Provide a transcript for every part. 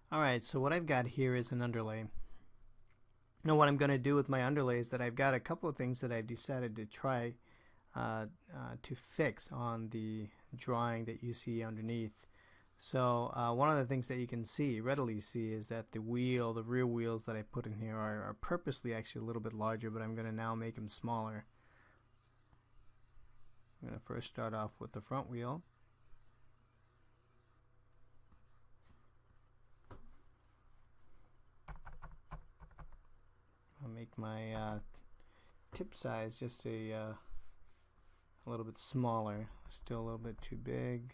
Alright, so what I've got here is an underlay. Now what I'm going to do with my underlay is that I've got a couple of things that I've decided to try to fix on the drawing that you see underneath. So one of the things that you can readily see, is that the rear wheels that I put in here are purposely actually a little bit larger, but I'm going to now make them smaller. I'm going to first start off with the front wheel. I'll make my tip size just a little bit smaller. Still a little bit too big.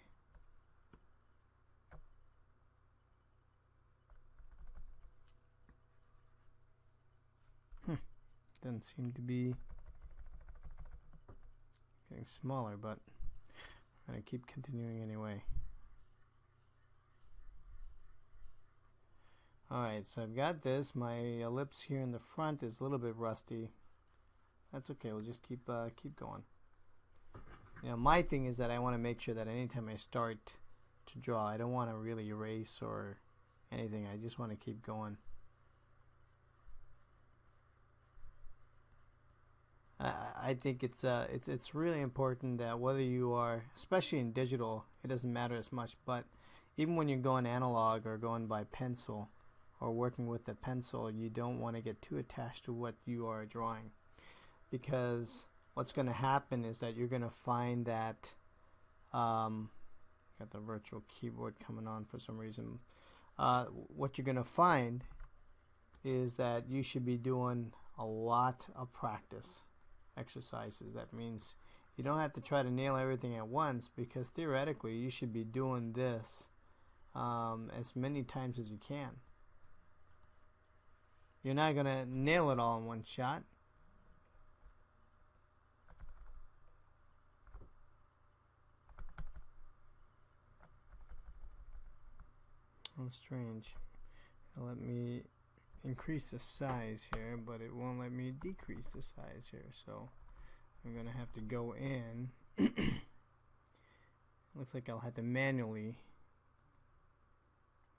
Doesn't seem to be getting smaller, but I'm going to keep continuing anyway. Alright, so I've got this. My ellipse here in the front is a little bit rusty. That's okay, we'll just keep going. Now my thing is that I want to make sure that anytime I start to draw, I don't want to really erase or anything. I just want to keep going. I think it's really important that whether you are, especially in digital, it doesn't matter as much, but even when you're going analog or going by pencil or working with the pencil, you don't want to get too attached to what you are drawing, because what's going to happen is that you're going to find that got the virtual keyboard coming on for some reason. What you're going to find is that you should be doing a lot of practice exercises. That means you don't have to try to nail everything at once, because theoretically you should be doing this as many times as you can. You're not going to nail it all in one shot. Oh, strange. It'll let me increase the size here, but it won't let me decrease the size here, so I'm gonna have to go in. Looks like I'll have to manually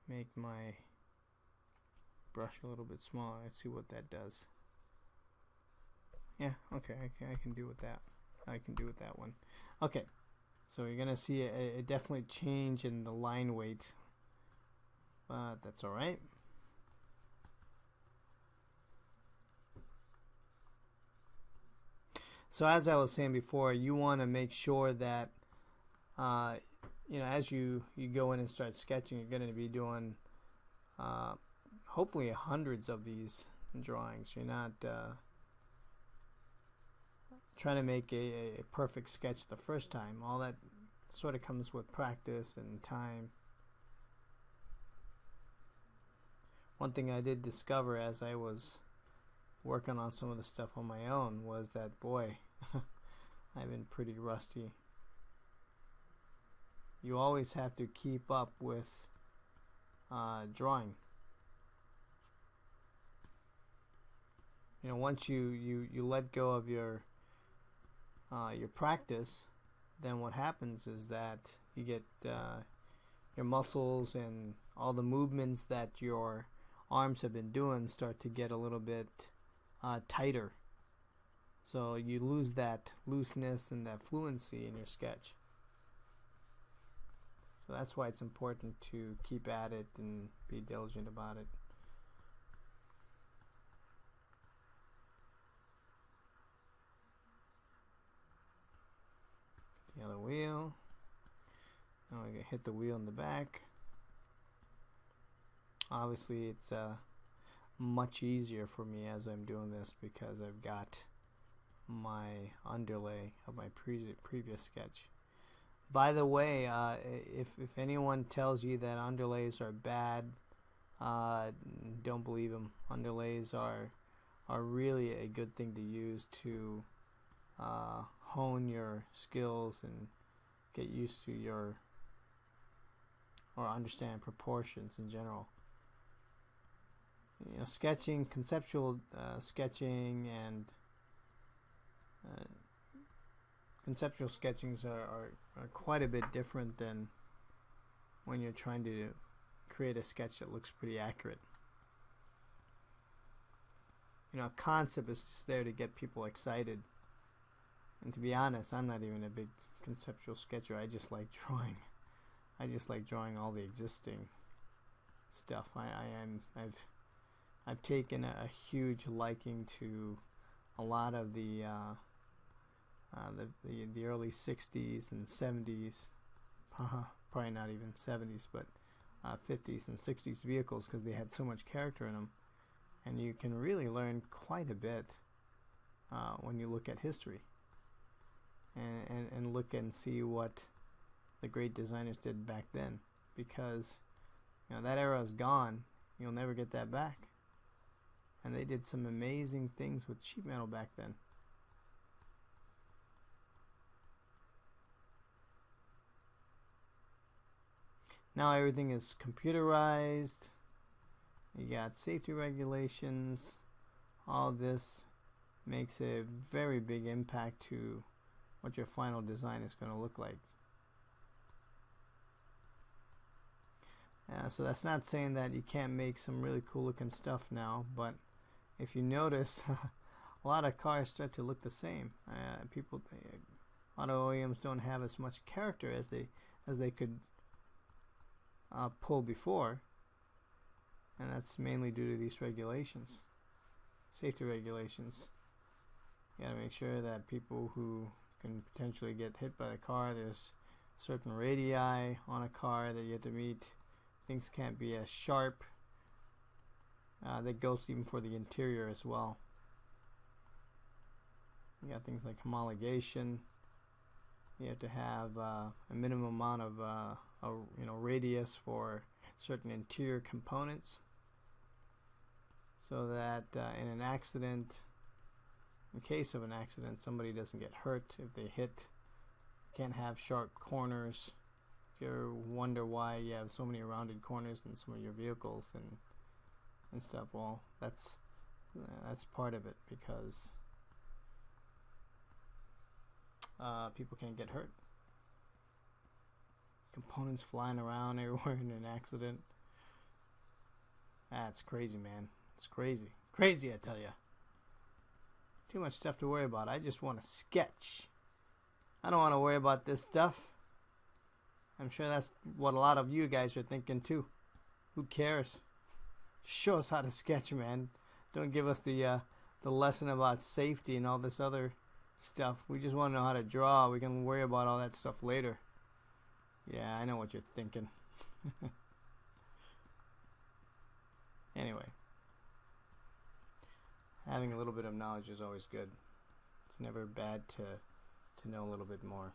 make my brush a little bit smaller. Let's see what that does. Yeah, okay, I can do with that. I can do with that one. Okay, so you're gonna see a definitely change in the line weight, but that's alright. So as I was saying before, you want to make sure that as you go in and start sketching, you're going to be doing hopefully hundreds of these drawings. You're not trying to make a perfect sketch the first time. All that sort of comes with practice and time. One thing I did discover as I was working on some of the stuff on my own was that, boy, I've been pretty rusty. You always have to keep up with drawing. Once you let go of your practice, then what happens is that you get your muscles and all the movements that your arms have been doing start to get a little bit tighter. So you lose that looseness and that fluency in your sketch. So that's why it's important to keep at it and be diligent about it. The other wheel. Now we're going to hit the wheel in the back. Obviously it's much easier for me as I'm doing this, because I've got my underlay of my previous sketch. By the way, if anyone tells you that underlays are bad, don't believe them. Underlays are really a good thing to use to hone your skills and get used to or understand proportions in general. Sketching, conceptual sketching, and conceptual sketchings are quite a bit different than when you're trying to create a sketch that looks pretty accurate. You know, a concept is just there to get people excited. And to be honest, I'm not even a big conceptual sketcher. I just like drawing. I just like drawing all the existing stuff. I've taken a huge liking to a lot of the early 60s and 70s, probably not even 70s, but 50s and 60s vehicles, because they had so much character in them, and you can really learn quite a bit when you look at history and look and see what the great designers did back then, because you know that era is gone. You'll never get that back. And they did some amazing things with sheet metal back then. Now everything is computerized. You got safety regulations. All this makes a very big impact to what your final design is going to look like. So that's not saying that you can't make some really cool looking stuff now, but if you notice, a lot of cars start to look the same. A lot of OEMs don't have as much character as they could pull before, and that's mainly due to these regulations, safety regulations. You gotta make sure that people who can potentially get hit by the car, there's certain radii on a car that you have to meet. Things can't be as sharp. That goes even for the interior as well. You got things like homologation. You have to have a minimum amount of radius for certain interior components, so that in an accident, in case of an accident, somebody doesn't get hurt if they hit. Can't have sharp corners. If you ever wonder why you have so many rounded corners in some of your vehicles and stuff, well, that's part of it, because people can't get hurt. Components flying around everywhere in an accident. That's crazy, man. It's crazy. Crazy, I tell you. Too much stuff to worry about. I just want to sketch. I don't want to worry about this stuff. I'm sure that's what a lot of you guys are thinking too. Who cares? Show us how to sketch, man. Don't give us the lesson about safety and all this other stuff. We just want to know how to draw. We can worry about all that stuff later. Yeah, I know what you're thinking. Anyway, having a little bit of knowledge is always good. It's never bad to know a little bit more.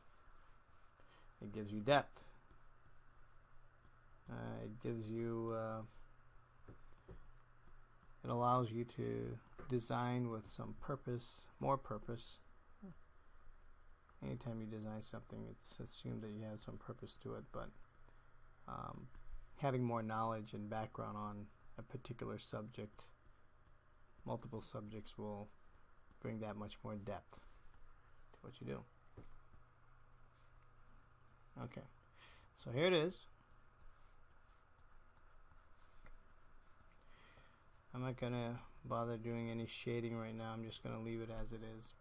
It gives you depth. It gives you it allows you to design with some purpose, more purpose. Anytime you design something, it's assumed that you have some purpose to it, but having more knowledge and background on a particular subject, multiple subjects, will bring that much more depth to what you do. Okay, so here it is. I'm not gonna bother doing any shading right now. I'm just gonna leave it as it is.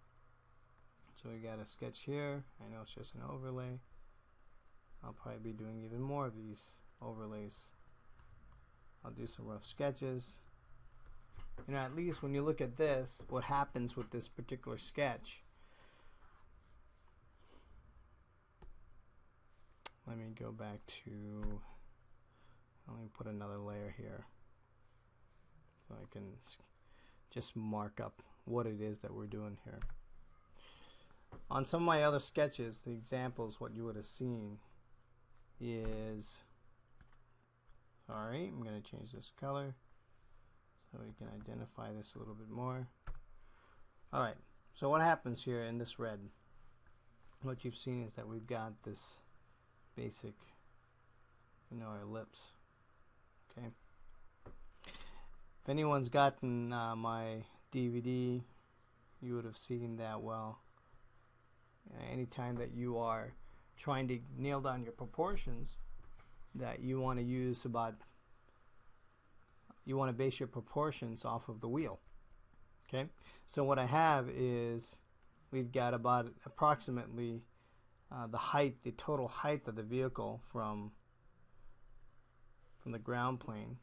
So we got a sketch here. I know it's just an overlay. I'll probably be doing even more of these overlays. I'll do some rough sketches. You know, at least when you look at this, what happens with this particular sketch. Let me go back to, let me put another layer here so I can just mark up what it is that we're doing here. On some of my other sketches, the examples, what you would have seen is, sorry, I'm going to change this color so we can identify this a little bit more. Alright, so what happens here in this red, what you've seen is that we've got this basic, ellipse. Okay. If anyone's gotten my DVD, you would have seen that. Well, anytime that you are trying to nail down your proportions, that you want to use about you want to base your proportions off of the wheel. Okay, so what I have is we've got about approximately the total height of the vehicle from the ground plane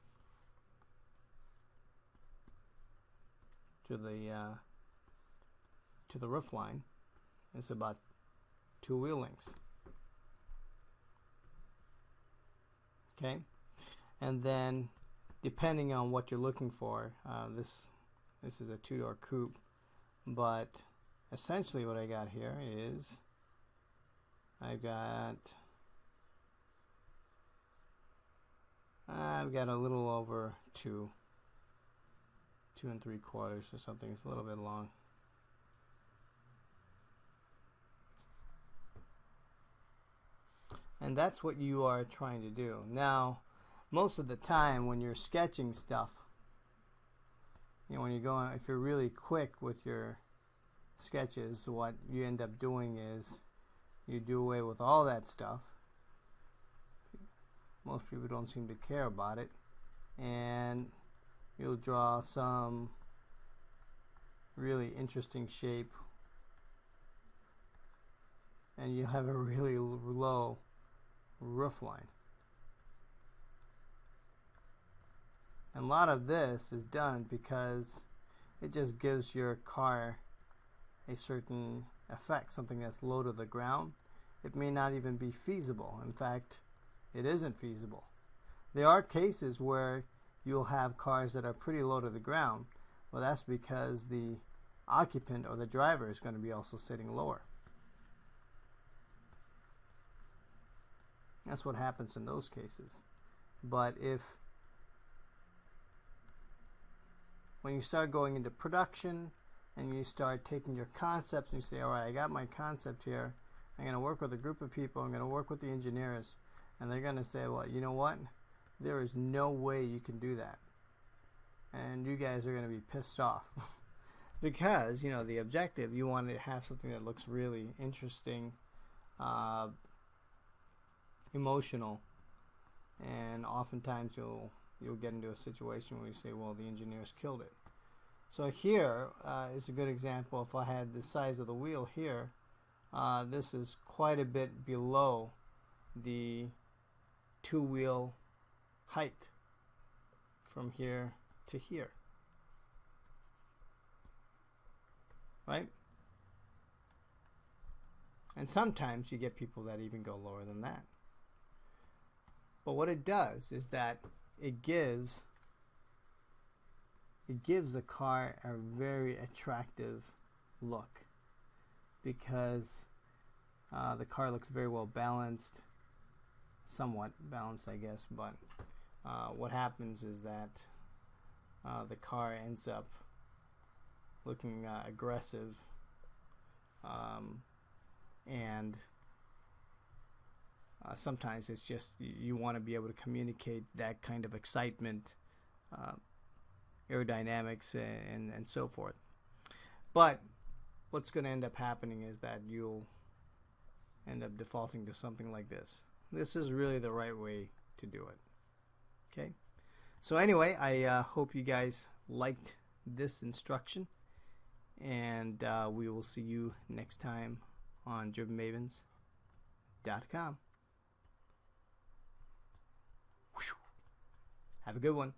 to the roof line is about 2 wheel lengths. Okay, and then depending on what you're looking for, this is a 2-door coupe, but essentially what I got here is I've got a little over 2 3/4 or something. It's a little bit long. And that's what you are trying to do. Now, most of the time when you're sketching stuff, when you're going, if you're really quick with your sketches, what you end up doing is you do away with all that stuff. Most people don't seem to care about it, and you'll draw some really interesting shape, and you have a really low roof line. And a lot of this is done because it just gives your car a certain effect, something that's low to the ground. It may not even be feasible. In fact, it isn't feasible. There are cases where you'll have cars that are pretty low to the ground. Well, that's because the occupant or the driver is going to be also sitting lower. That's what happens in those cases. But when you start going into production and you start taking your concepts and you say, all right, I got my concept here, I'm going to work with a group of people, I'm going to work with the engineers, and they're going to say, well, you know what, there is no way you can do that, and you guys are going to be pissed off because the objective, you want to have something that looks really interesting, emotional, and oftentimes you'll get into a situation where you say, well, the engineers killed it. So here is a good example. If I had the size of the wheel here, this is quite a bit below the 2-wheel height from here to here, right? And sometimes you get people that even go lower than that. But what it does is that it gives the car a very attractive look, because the car looks very well balanced, somewhat balanced, I guess, but what happens is that the car ends up looking aggressive, and sometimes it's just you want to be able to communicate that kind of excitement, aerodynamics, and so forth. But what's going to end up happening is that you'll end up defaulting to something like this. This is really the right way to do it. Okay, so anyway, I hope you guys liked this instruction, and we will see you next time on drivenmavens.com. Have a good one.